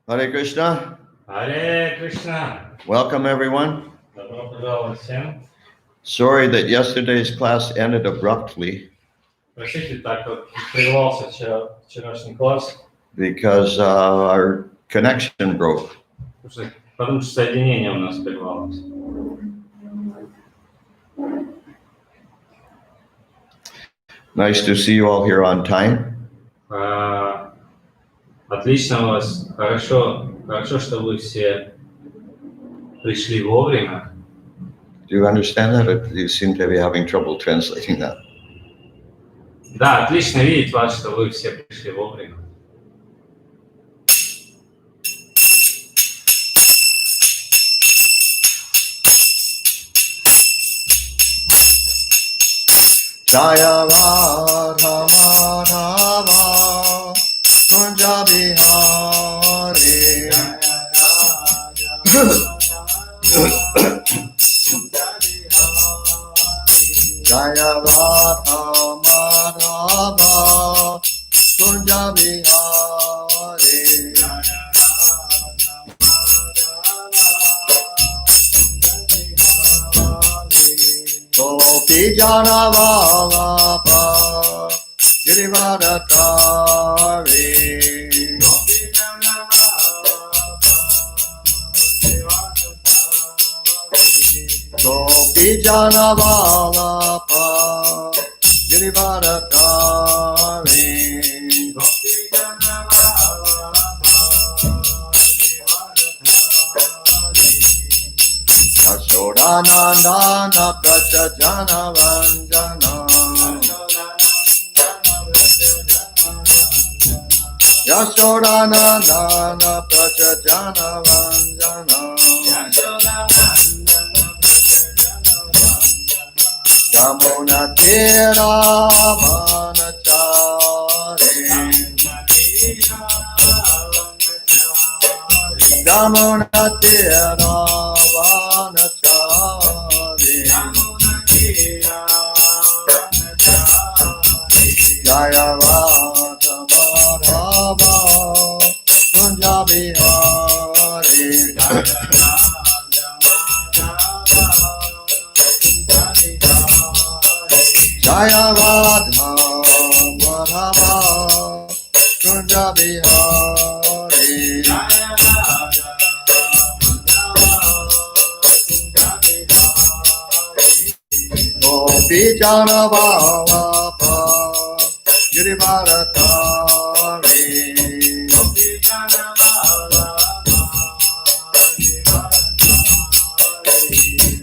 Hare Krishna. Hare Krishna. Welcome, everyone. Добро пожаловать всем. Sorry that yesterday's class ended abruptly Простите, так вот прервался вчерашний класс, because our connection broke. потому что соединение у нас прервалось. Nice to see you all here on time. Отлично у вас. Хорошо, что вы все пришли вовремя. Do you understand that? Or you seem to be having trouble translating that. Да, отлично видеть вас, что вы все пришли вовремя. Jaya Radha Madhava Kunja Bihari Jaya Radha Madhava Kunja Bihari Gopi Jana Vallabha Girivadakari Gopi Jana Vallabha Girivadakari Yashodanandana Prachajana Vanjana Yashodanandana Prachajana Vanjana Yamuna Tira Vanachari Yamuna Tira Jaya Radha Madhava Kunja Bihari Jaya Radha Madhava Kunja Bihari Gopi Jana Vallabha Girivadakari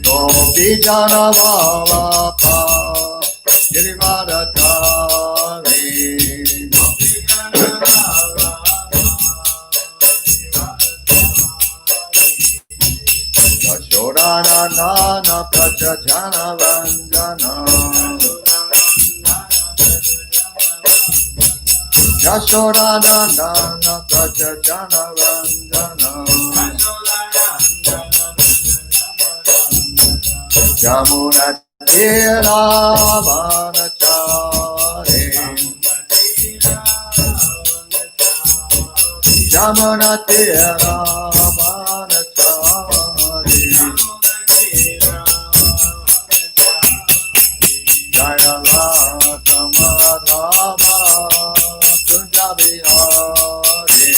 Gopi Jana Vallabha Girivadakari Yashodanandana Prachajana Vanjana Yashodanandana Prachajana Vanjana Yamuna Tira Vanachari Yamuna Tira Vanachari Jaya Radha Madhava Kunja Bihari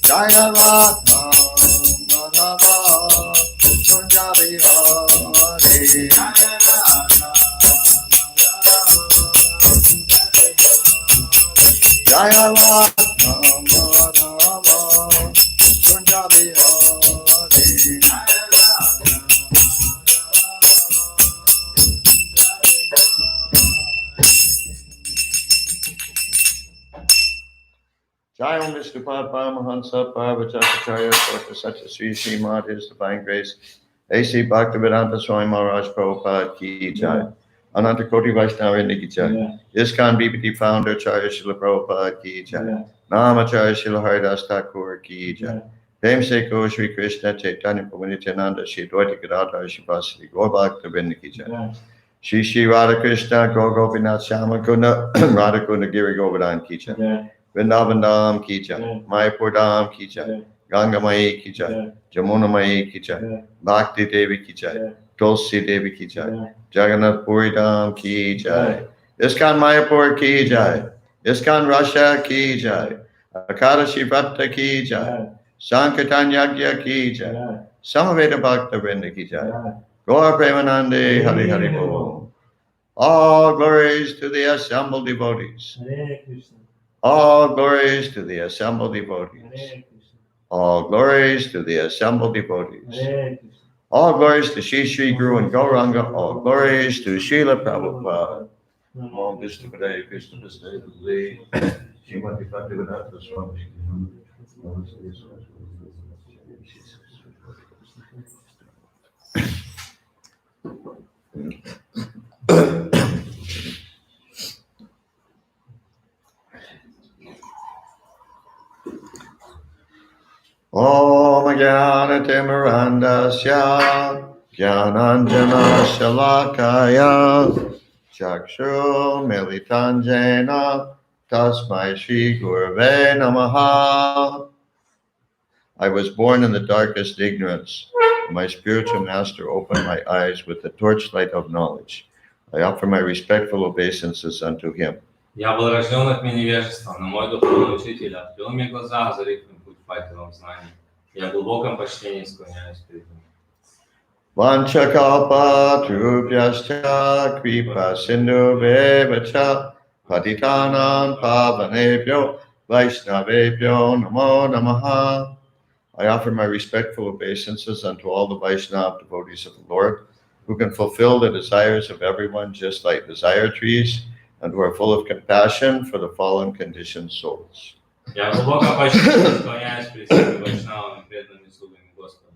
Jaya Radha Madhava Kunja Bihari Jaya Radha Madhava Kunja Bihari Jayam Vishnupad Paramahansa Parvacharya Sota Satya Sri Srimad His Divine Grace A.C. Bhaktivedanta Swami Maharaj Prabhupada Ki Jai. Ananta Koti Vaishnava Ki Jai. ISKCON BBT founder Charya Srila Prabhupada Ki Jai. Namacharya Srila Haridas Thakur Ki Jai. Namesake Shri Krishna Chaitanya Prabhu Nityananda Shri Dvaita Gadadhar Shivasri Gaur Bhakta Ki Jai. Shri Shri Radha Krishna Gaur Gopinath Shama Kunda Radha Kunda Giri Govardhan Ki Jai. Vrindavan Dham Ki Jai. Mayapur Dham Ki Jai. Ganga Mai Ki Jai. Jamuna Mai Ki Jai. Bhakti Devi Ki Jai. Tulsi Devi Ki Jai. Jagannath Puri Dham Ki Jai. ISKCON Mayapur Ki Jai. ISKCON Russia Ki Jai. Akadashi Vrata Ki Jai. Sankirtan Yagya Ki Jai. Samaveda Bhakta Vrinda Ki Jai. Gaur Premanande Hari Hari Bol. All glories to the assembled devotees. All glories to the assembled devotees. All glories to the assembled devotees. All glories to Shri Shri Guru and Gauranga. All glories to Srila Prabhupada. Om Vishnu Padaya Krishna Vishnu Padaya Srimati Bhaktivedanta Swami. Om Jnana Timirandasya Jnananjana Shalakaya Chakshur Militanjena Tasmai Shri Gurave Namaha. I was born in the darkest ignorance. My spiritual master opened my eyes with the torchlight of knowledge. I offer my respectful obeisances unto him. Я был рожден от меня невежества, но мой духовный учитель открыл мне глаза, озарив мне путь факелом знаний. Я в глубоком почтении склоняюсь перед ним. Vanchakalpa trubhyascha kripa sindhu vevacha patitanam pavanebhyo vaishnavebhyo namo namaha. I offer my respectful obeisances unto all the Vaishnava devotees of the Lord, who can fulfill the desires of everyone just like desire trees, and who are full of compassion for the fallen conditioned souls. Я глубоко почтительно склоняюсь перед всеми вайшнавами, преданными слугами Господа,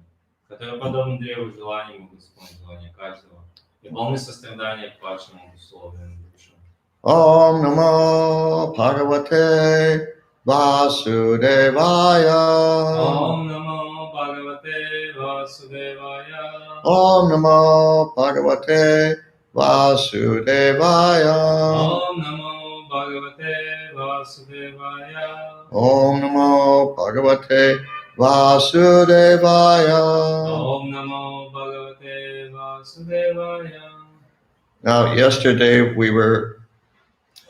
которые, подобно древу желаний, могут исполнить желание каждого, и полны сострадания к падшим обусловленным душам. Om Namo Bhagavate Vasudevaya. Om Namo Bhagavate Vasudevaya. Om Namo Bhagavate Vasudevaya. Om Namo Bhagavate Vasudevaya. Om Namo Bhagavate Vasudevaya. Om Namo Bhagavate Vasudevaya. Now, yesterday we were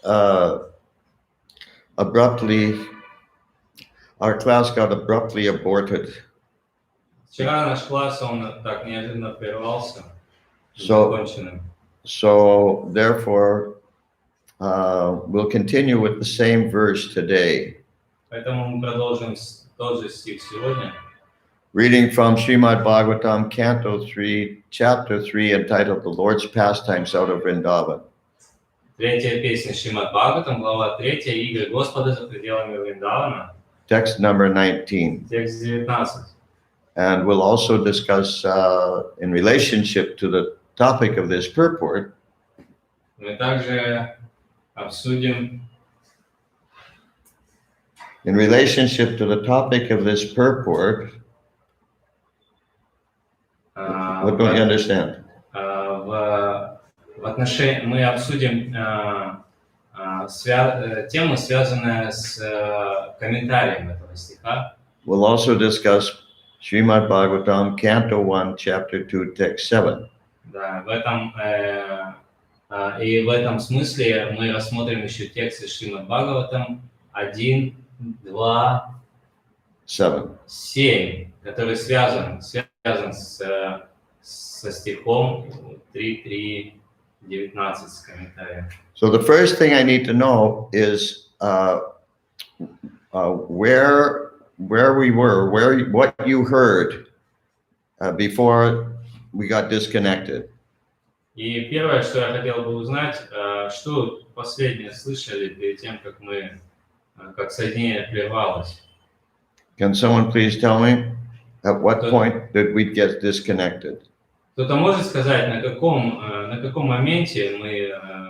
our class got abruptly aborted. Вчера наш класс, он так неожиданно прервался, законченным. So therefore, we'll continue with the same verse today. Поэтому мы продолжим тот же стих сегодня. Reading from Srimad Bhagavatam, Canto 3, Chapter 3, entitled The Lord's Pastimes Out of Vrindavan. Третья песня Шримад Бхагаватам, глава 3, игры Господа за пределами Вриндавана. Text number 19. Текст 19. And we'll also discuss in relationship to the topic of this purport. Мы также обсудим In relationship to the topic of this purport, what don't you understand? Мы обсудим тему, связанную с комментарием этого стиха. We'll also discuss Srimad Bhagavatam, Canto 1, Chapter 2, Text 7. Да, в этом смысле мы рассмотрим еще тексты Шримад Бхагаватам 1, 2, 7, который связан со стихом 3, 19 с комментарием. So the first thing I need to know is where we were, what you heard before we got disconnected. И первое, что я хотел бы узнать, что последнее слышали перед тем, как мы как соединение прервалось. Can someone please tell me at what point did we get disconnected? Кто-то может сказать, на каком моменте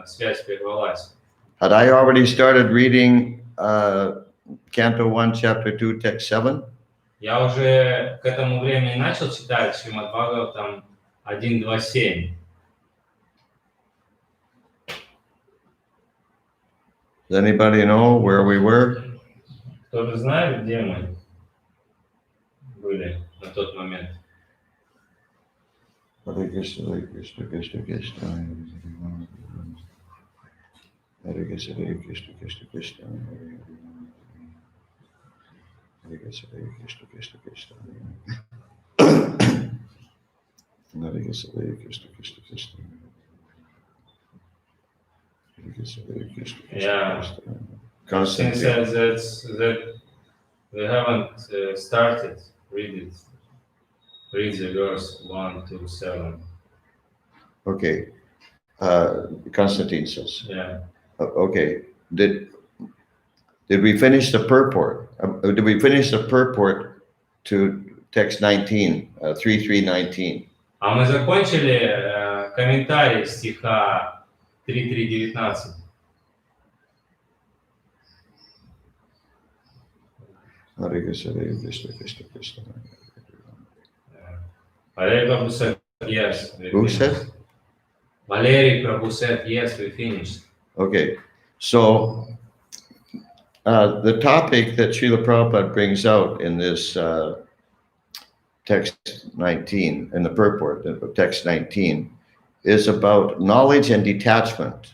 связь прервалась? Had I already started reading Canto 1, Chapter 2, Text 7? Я уже к этому времени начал читать Шримад Бхагаватам 1.2.7. Does anybody know where we were? Кто-то знает, где мы были на тот момент? Hare Krishna, Hare Krishna, Krishna Krishna, Hare Krishna, Hare Krishna, Krishna Krishna, Hare Krishna, Hare Krishna, Krishna Krishna, Hare Krishna, Hare Krishna, Krishna Krishna, Hare Krishna, Hare Krishna, Yeah. Krishna Krishna. Constantine Constantine. says that we haven't started read the verse 1-7. Okay. Constantine says. Yeah. Okay. Did we finish the purport? Did we finish the purport to text 19, 3.3.19? А мы закончили комментарий стиха 3.3.19. Hare Krishna, Hare Krishna, Krishna Krishna. Valery Prabhu said, yes. Who said? Valery Prabhu said, yes, we finished. Okay. So the topic that Srila Prabhupada brings out in this text 19, in the purport of text 19, is about knowledge and detachment.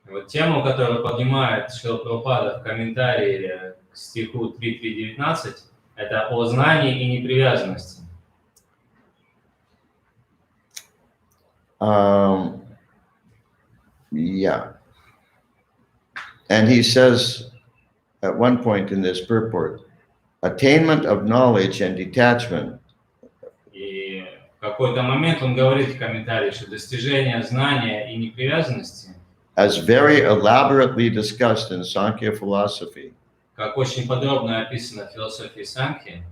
Вот тему, которую поднимает Шрила Прабхупада в комментарии к стиху 3.3.19, это о знании и непривязанности. Yeah. And he says at one point in this purport, attainment of knowledge and detachment. И в какой-то момент он говорит в комментарии, что достижение знания и непривязанности, as very elaborately discussed in Sankhya philosophy, как очень подробно описано в философии Санхи,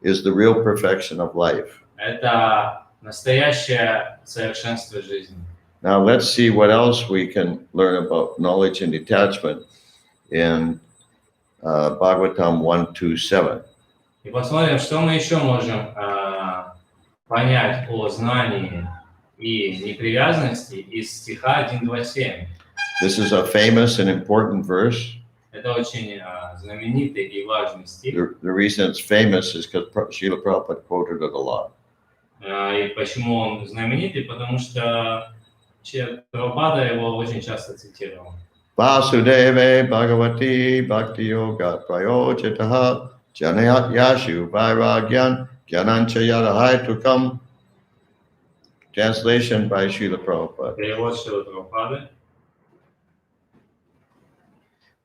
is the real perfection of life. это настоящее совершенство жизни. Now let's see what else we can learn about knowledge and detachment in Bhagavatam 1.2.7. И посмотрим, что мы еще можем понять о знании и непривязанности из стиха 1.2.7. This is a famous and important verse. Это очень знаменитый и важный стих. The reason it's famous is because Srila Prabhupada quoted it a lot. И почему он знаменитый? Потому что Прабхупада его очень часто цитировал. Vasudeve Bhagavati Bhakti Yoga Prayojitaha Janayat Yashu Vairagyan Gyanancha Yadahai Tukam. Translation by Srila Prabhupada. Перевод Шрилы Прабхупады.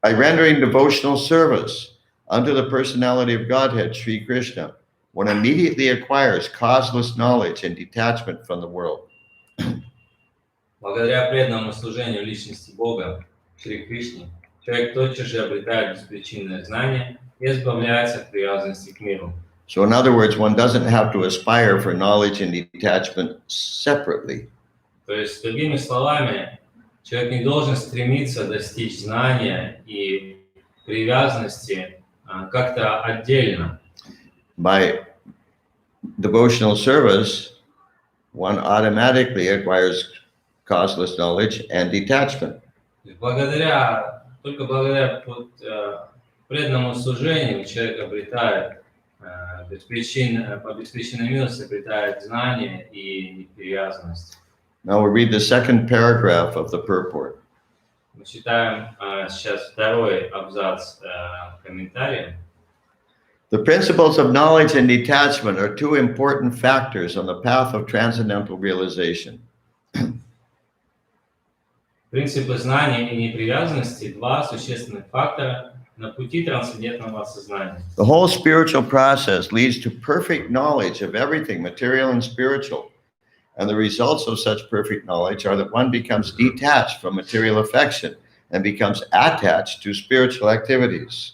By rendering devotional service unto the personality of Godhead, Sri Krishna, one immediately acquires causeless knowledge and detachment from the world. Благодаря преданному служению личности Бога, Шри Кришне, человек тотчас же обретает беспричинное знание и избавляется от привязанности к миру. So in other words, one doesn't have to aspire for knowledge and detachment separately. То есть, другими словами, человек не должен стремиться достичь знания и привязанности как-то отдельно. By devotional service, one automatically acquires causeless knowledge and detachment. Только благодаря преданному служению человек обретает по беспричинной милости обретает знание и привязанность. Now we read the second paragraph of the purport. Мы читаем сейчас второй абзац комментария. The principles of knowledge and detachment are two important factors on the path of transcendental realization. Принципы знания и непривязанности – два существенных фактора на пути трансцендентного осознания. The whole spiritual process leads to perfect knowledge of everything, material and spiritual. And the results of such perfect knowledge are that one becomes detached from material affection and becomes attached to spiritual activities.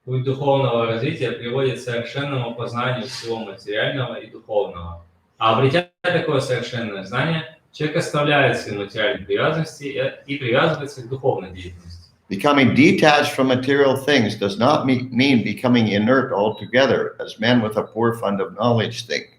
Путь духовного развития приводит к совершенному познанию всего материального и духовного. А обретя такое совершенное знание, человек оставляет свои материальные привязанности и привязывается к духовной деятельности. Becoming detached from material things does not mean becoming inert altogether, as men with a poor fund of knowledge think.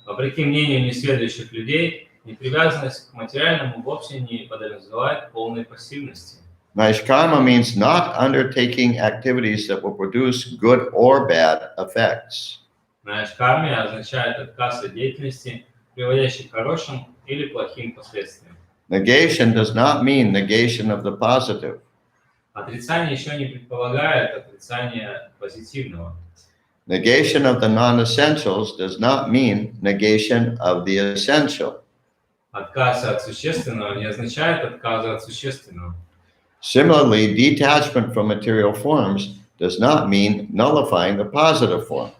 Вопреки мнению несведущих людей, непривязанность к материальному вовсе не подразумевает полной пассивности. Naishkarma means not undertaking activities that will produce good or bad effects. Наишкармия означает отказ от деятельности, приводящей к хорошим или плохим последствиям. Negation does not mean negation of the positive. Отрицание еще не предполагает отрицание позитивного. Negation of the non-essentials does not mean negation of the essential. Отказ от существенного не означает отказ от существенного. Similarly, detachment from material forms does not mean nullifying the positive form.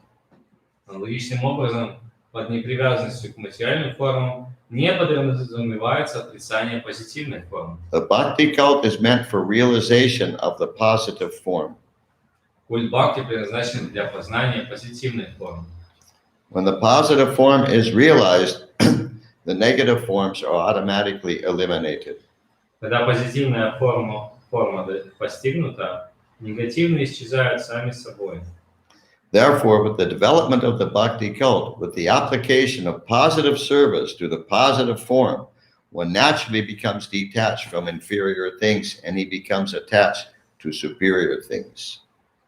Аналогичным образом, под непривязанностью к материальным формам не подразумевается отрицание позитивной формы. The bhakti cult is meant for realization of the positive form. Культ бхакти предназначен для познания позитивной формы. When the positive form is realized, the negative forms are automatically eliminated. Когда позитивная форма постигнута, негативные исчезают сами собой. Therefore, with the development of the bhakti cult, with the application of positive service to the positive form, one naturally becomes detached from inferior things and he becomes attached to superior things.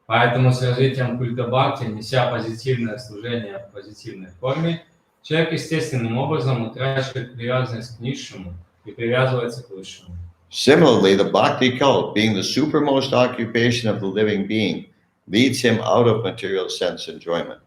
Поэтому с развитием культа бхакти, неся позитивное служение в позитивной форме, человек естественным образом утрачивает привязанность к низшему и привязывается к высшему. Similarly, the bhakti cult, being the supermost occupation of the living being, leads him out of material sense enjoyment.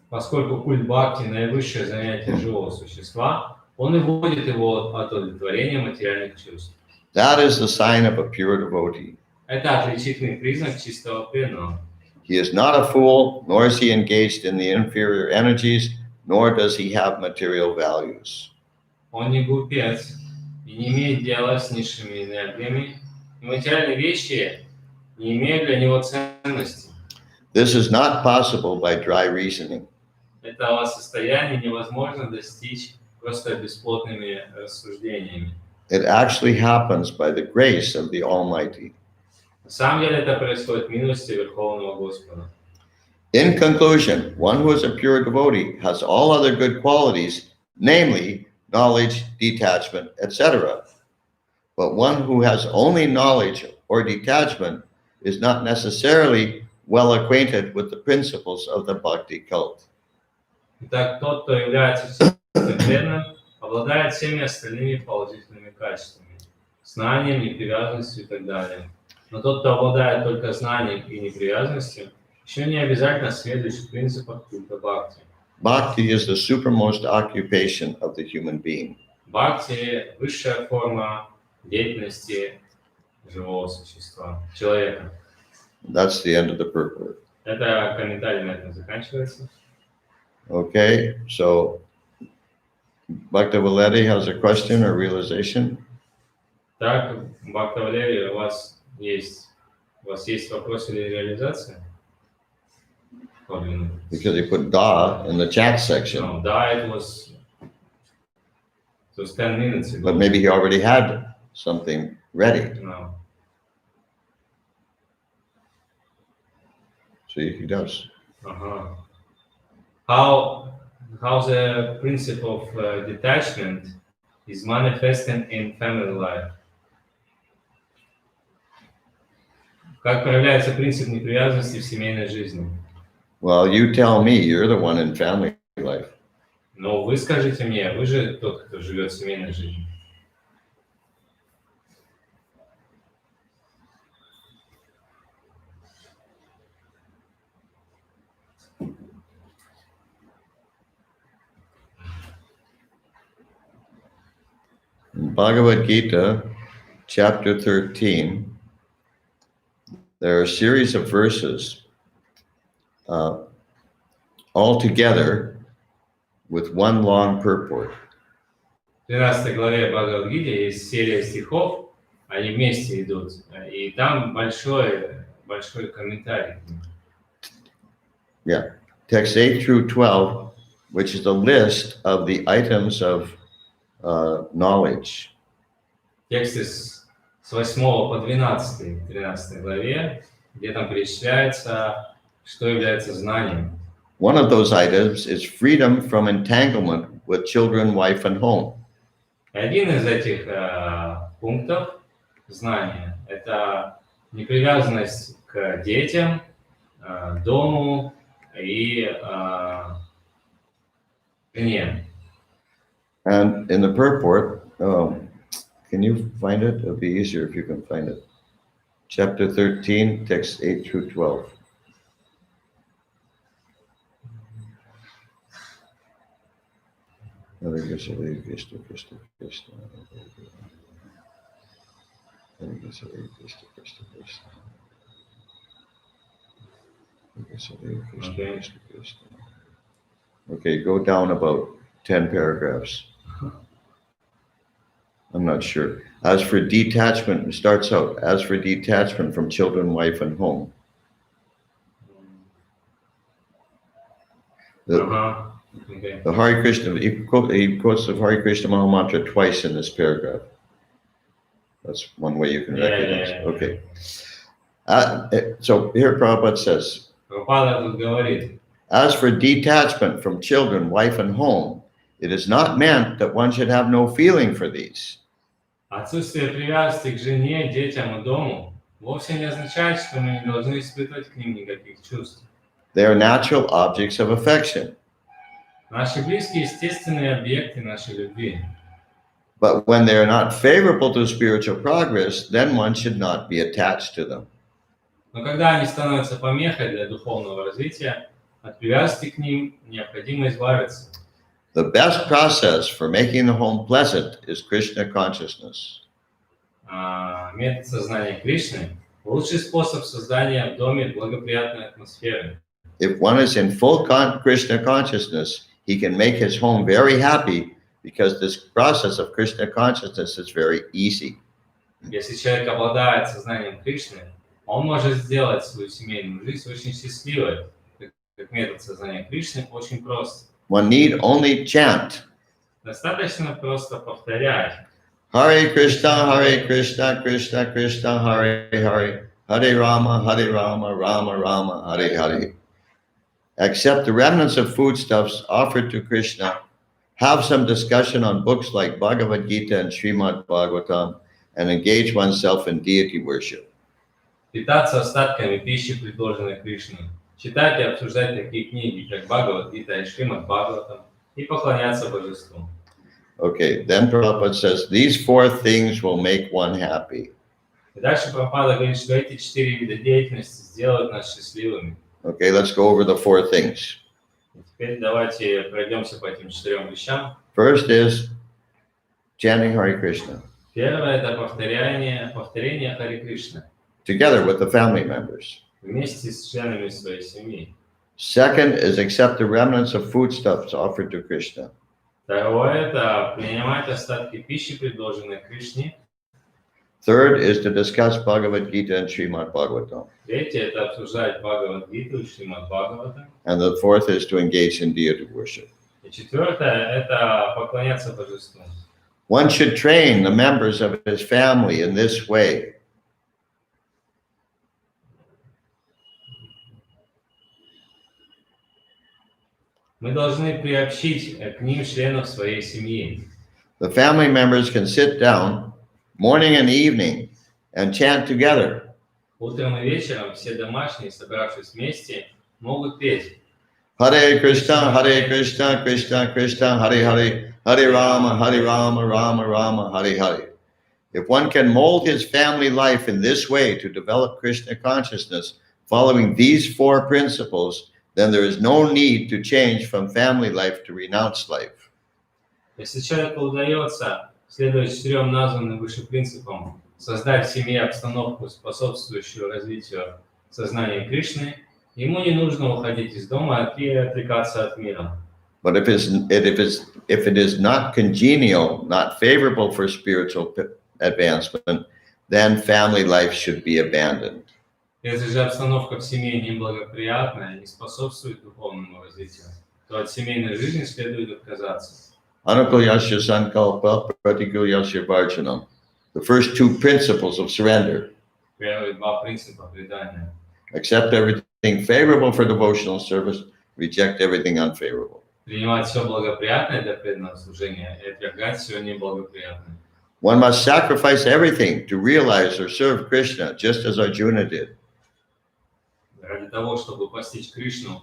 Поскольку культ бхакти – наивысшее занятие живого существа, он и вводит его от удовлетворения материальных чувств. That is the sign of a pure devotee. Это отличительный признак чистого преданного. He is not a fool, nor is he engaged in the inferior energies, nor does he have material values. Он не глупец и не имеет дела с низшими энергиями, и материальные вещи не имеют для него ценности. This is not possible by dry reasoning. Этого состояния невозможно достичь просто бесплотными рассуждениями. It actually happens by the grace of the Almighty. На самом деле это происходит милостью Верховного Господа. In conclusion, one who is a pure devotee has all other good qualities, namely knowledge, detachment, etc. But one who has only knowledge or detachment is not necessarily well acquainted with the principles of the bhakti cult. Итак, тот, кто является преданным, обладает всеми остальными положительными качествами, знанием, непривязанностью и так далее. Но тот, кто обладает только знанием и непривязанностью, еще не обязательно следует в принципах культа бхакти. Bhakti is the supermost occupation of the human being. Бхакти – высшая форма деятельности живого существа, человека. That's the end of the purport. Это комментарий на этом заканчивается. Okay, so Bhakta Valeti has a question or realization? Так, Бхакта Валерий, у вас есть вопрос или реализация? Because he put da in the chat section. No, da, it was 10 minutes ago. But maybe he already had something ready. No. See, he does. Uh-huh. How the principle of detachment is manifesting in family life? Как проявляется принцип непривязанности в семейной жизни? Well, you tell me, you're the one in family life. Но вы скажите мне, вы же тот, кто живет в семейной жизни. In Bhagavad Gita, chapter 13, there are a series of verses all together with one long purport. В 13 главе Бхагавад-гиты есть серия стихов, они вместе идут, и там большой комментарий. Yeah. Text 8 through 12, which is a list of the items of knowledge. Тексты с 8 по 12, 13 главе, где там перечисляется, что является знанием. One of those items is freedom from entanglement with children, wife, and home. И один из этих пунктов знания – это непривязанность к детям, дому и жене. And in the purport, can you find it? It'll be easier if you can find it. Chapter 13, text 8 through 12. Hare Krishna, Hare Krishna, Krishna Krishna, Hare Krishna, Hare Krishna, Krishna Krishna, Hare Krishna, Hare Krishna, Okay. Krishna Krishna. Okay, go down about 10 paragraphs. I'm not sure. As for detachment, it starts out, as for detachment from children, wife, and home. Okay. The Hare Krishna, he quotes the Hare Krishna Maha Mantra twice in this paragraph. That's one way you can recognize it. Okay. So here Prabhupada says, Прабхупада тут говорит, as for detachment from children, wife, and home, it is not meant that one should have no feeling for these. отсутствие привязанности к жене, детям и дому вовсе не означает, что мы не должны испытывать к ним никаких чувств. They are natural objects of affection. Наши близкие – естественные объекты нашей любви. But when they are not favorable to spiritual progress, then one should not be attached to them. Но когда они становятся помехой для духовного развития, от привязанности к ним необходимо избавиться. The best process for making the home pleasant is Krishna consciousness. Метод сознания Кришны – лучший способ создания в доме благоприятной атмосферы. If one is in full Krishna consciousness, he can make his home very happy because this process of Krishna consciousness is very easy. Если человек обладает сознанием Кришны, он может сделать свою семейную жизнь очень счастливой. Как метод сознания Кришны очень прост. One need only chant. Достаточно просто повторять. Hare Krishna, Krishna Krishna, Hare Hare, Hare Rama, Rama Rama, Hare Hare. Accept the remnants of foodstuffs offered to Krishna. Have some discussion on books like Bhagavad Gita and Srimad Bhagavatam, and engage oneself in deity worship. Питаться остатками пищи, предложенной Кришной. Читать и обсуждать такие книги, как Бхагавад-гита и Шримад Бхагаватам, и поклоняться божеству. Okay, then Prabhupada says, these four things will make one happy. И дальше Прабхупада говорит, что эти 4 вида деятельности сделают нас счастливыми. Okay, let's go over the four things. И теперь давайте пройдемся по этим 4 вещам. First is chanting Hare Krishna. Первое – это повторение Харе Кришны. Together with the family members. Вместе с членами своей семьи. Second is accept the remnants of foodstuffs offered to Krishna. Второе – это принимать остатки пищи, предложенной Кришне. Third is to discuss Bhagavad Gita and Srimad Bhagavatam. Третье – это обсуждать Бхагавад-гиту и Шримад Бхагаватам. And the fourth is to engage in deity worship. И четвертое – это поклоняться божеству. One should train the members of his family in this way. Мы должны приобщить к ним членов своей семьи. The family members can sit down morning and evening and chant together. Утром и вечером все домашние, собравшись вместе, могут петь. Hare Krishna, Krishna Krishna, Hare Hare, Hare Rama, Rama Rama, Hare Hare. If one can mold his family life in this way to develop Krishna consciousness, following these four principles, then there is no need to change from family life to renounced life. Если человеку удается, следуя 4 названным выше принципам, создать в семье обстановку, способствующую развитию сознания Кришны, ему не нужно уходить из дома и отрекаться от мира. But if it is not congenial, not favorable for spiritual advancement, then family life should be abandoned. Если же обстановка в семье неблагоприятная, не способствует духовному развитию, то от семейной жизни следует отказаться. Anukulyasya sankalpa pratikulyasya varjanam. The first two principles of surrender. Первые два принципа предания. Accept everything favorable for devotional service, reject everything unfavorable. Принимать все благоприятное для преданного служения и отвергать все неблагоприятное. One must sacrifice everything to realize or serve Krishna, just as Arjuna did. Ради того, чтобы постичь Кришну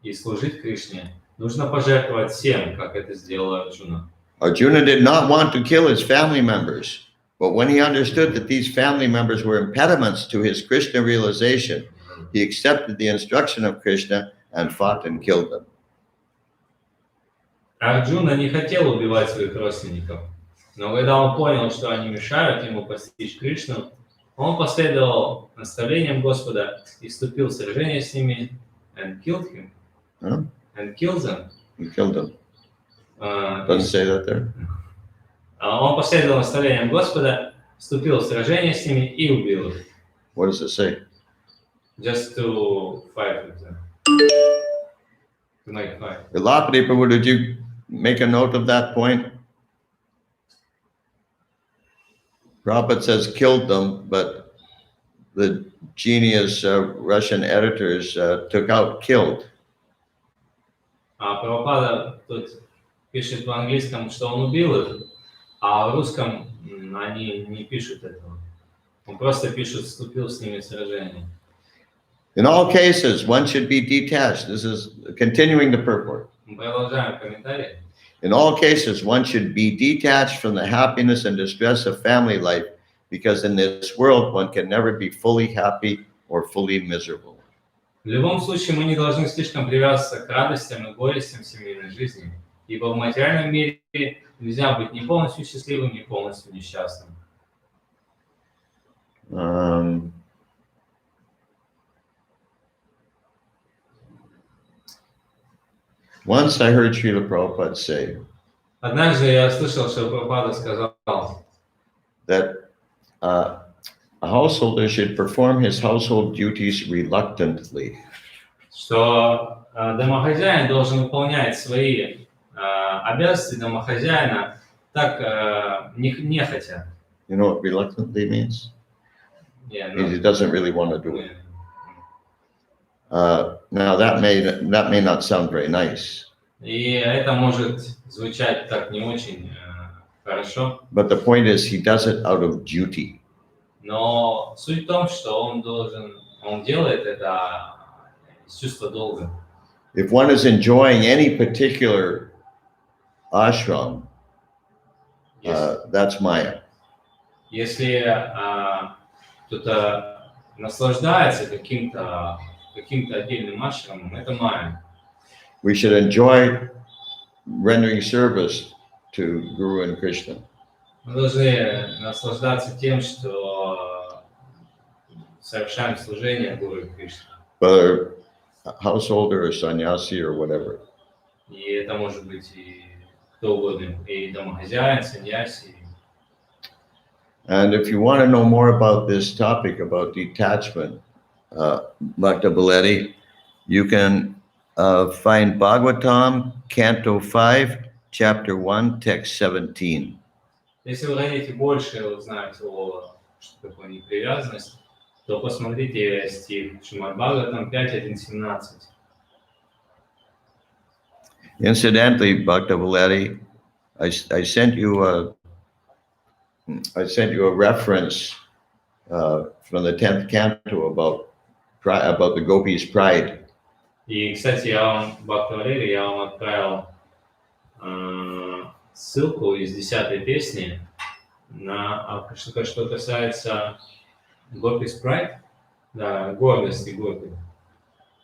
и служить Кришне, нужно пожертвовать всем, как это сделал Арджуна. Arjuna did not want to kill his family members, but when he understood that these family members were impediments to his Krishna realization, he accepted the instruction of Krishna and fought and killed them. Арджуна не хотел убивать своих родственников, но когда он понял, что они мешают ему постичь Кришну, он последовал наставлениям Господа и вступил в сражение с ними and killed him. Huh? And killed them. He killed them. Doesn't say that there. Он последовал наставлениям Господа, вступил в сражение с ними и убил их. What does it say? Just to fight with them. To make fight. Elapati Prabhu, did you make a note of that point? Prabhupada says killed them, but the genius Russian editors took out killed. А Прабхупада тут пишет в английском, что он убил их, а в русском они не пишут этого. Он просто пишет, вступил с ними в сражение. In all cases, one should be detached. This is continuing the purport. Мы продолжаем комментарий. In all cases, one should be detached from the happiness and distress of family life, because in this world, one can never be fully happy or fully miserable. В любом случае, мы не должны слишком привязываться к радостям и горестям семейной жизни, ибо в материальном мире нельзя быть ни полностью счастливым, ни полностью несчастным. Once I heard Srila Prabhupada say Однажды я слышал, что Прабхупада сказал, that a householder should perform his household duties reluctantly. что домохозяин должен выполнять свои обязанности домохозяина так нехотя. You know what reluctantly means? Yeah, Means he doesn't really want to do it. Now that may not sound very nice. И это может звучать так не очень хорошо. But the point is, he does it out of duty. Но суть в том, что он делает это из чувства долга. If one is enjoying any particular ashram, that's Maya. Если кто-то наслаждается каким-то отдельным ашрамом, это майя. We should enjoy rendering service to Guru and Krishna. Мы должны наслаждаться тем, что совершаем служение Гуру и Кришне. Whether a householder or sannyasi or whatever. И это может быть и кто угодно, и домохозяин, саньяси. And if you want to know more about this topic, about detachment, Bhakta Baletti, you can find Bhagavatam, Canto 5, Chapter 1, Text 17. Если вы хотите больше узнать о что такое непривязанность, то посмотрите стих Шримад Бхагаватам 5.1.17. Incidentally, Bhakta Baletti, I sent you a reference from the 10th canto about the gopis' pride. И, кстати, Бхакта Валерий, я вам отправил ссылку из 10-й песни на что касается Gopis Pride, да, гордости гопи.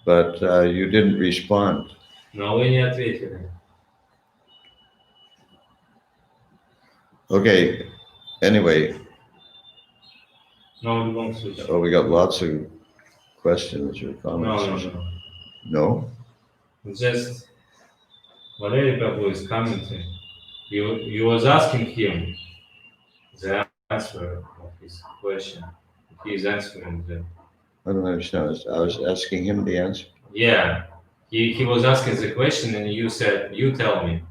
But you didn't respond. Но вы не ответили. Okay. Anyway. Но в любом случае. Oh, we got lots of questions or comments. No. No? Just Valeri Prabhu is commenting. He was asking him the answer of his question. He is answering them. I don't understand. I was asking him the answer. Yeah, he was asking the question, and you said, "You tell me."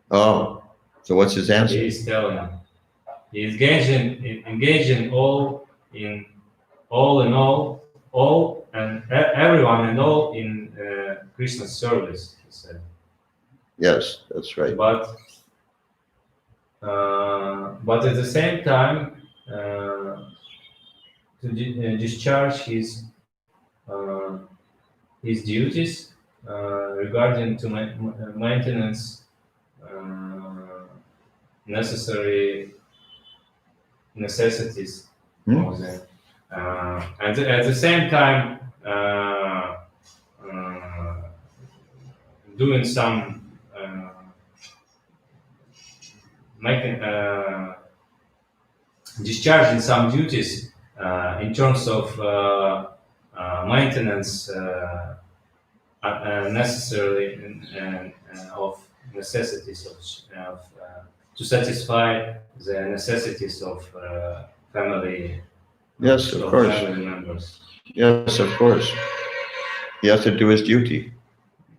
Oh, so what's his answer? He is telling. He is engaging all and everyone and all in Krishna's service. He said. Yes, that's right. But at the same time, to discharge his duties regarding to maintenance necessary necessities of them. And at the same time, doing some discharging some duties in terms of maintenance necessarily of necessities of to satisfy the necessities of family. Yes, of course. Family members. Yes, of course. He has to do his duty.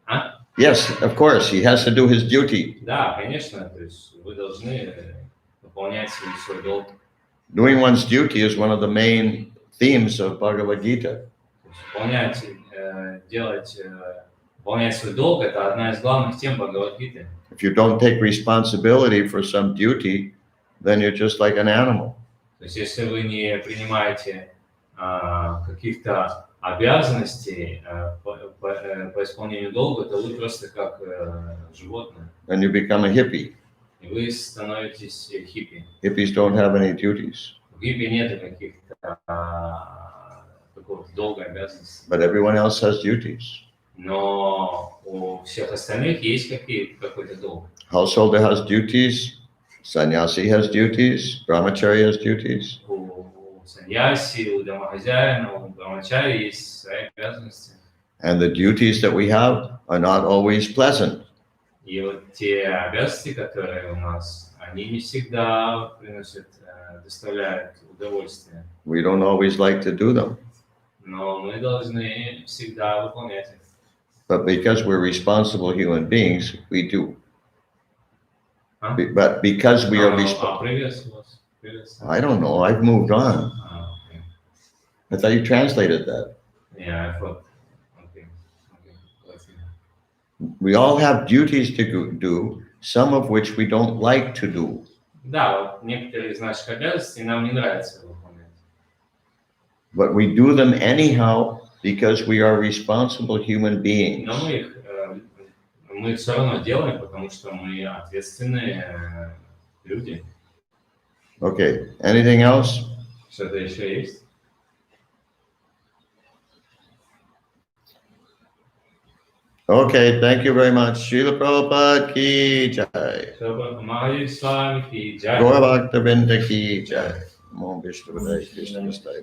А? Yes, of course, he has to do his duty. Да, конечно, то есть вы должны выполнять свой долг. Doing one's duty is one of the main themes of Bhagavad Gita. Выполнять свой долг – это одна из главных тем Бхагавад-гиты. If you don't take responsibility for some duty, then you're just like an animal. То есть если вы не принимаете каких-то обязанностей по исполнению долга, то вы просто как животное. Then you become a hippie. И вы становитесь хиппи. Hippies don't have any duties. У хиппи нет каких-то такого долга, обязанностей. But everyone else has duties. Но у всех остальных есть какой-то долг. Householder has duties. Sannyasi has duties. Brahmachari has duties. У саньяси, у домохозяина, у брамачари есть свои обязанности. And the duties that we have are not always pleasant. И вот те обязанности, которые у нас, они не всегда доставляют удовольствие. We don't always like to do them. Но мы должны всегда выполнять их. But because we're responsible human beings, we do. Huh? But because we are responsible. I don't know. I've moved on. Okay. I thought you translated that. Yeah, I thought. Okay. We all have duties to do, some of which we don't like to do. Да, вот некоторые из наших обязанностей нам не нравится выполнять. But we do them anyhow because we are responsible human beings. Но мы их все равно делаем, потому что мы ответственные люди. Okay. Anything else? Что-то еще есть? Okay. Thank you very much. Srila Prabhupada ki jai. Mahavir Swami ki jai. Gaura Bhakta Vrinda ki jai. Om Vishnu Padai Krishna Vastai.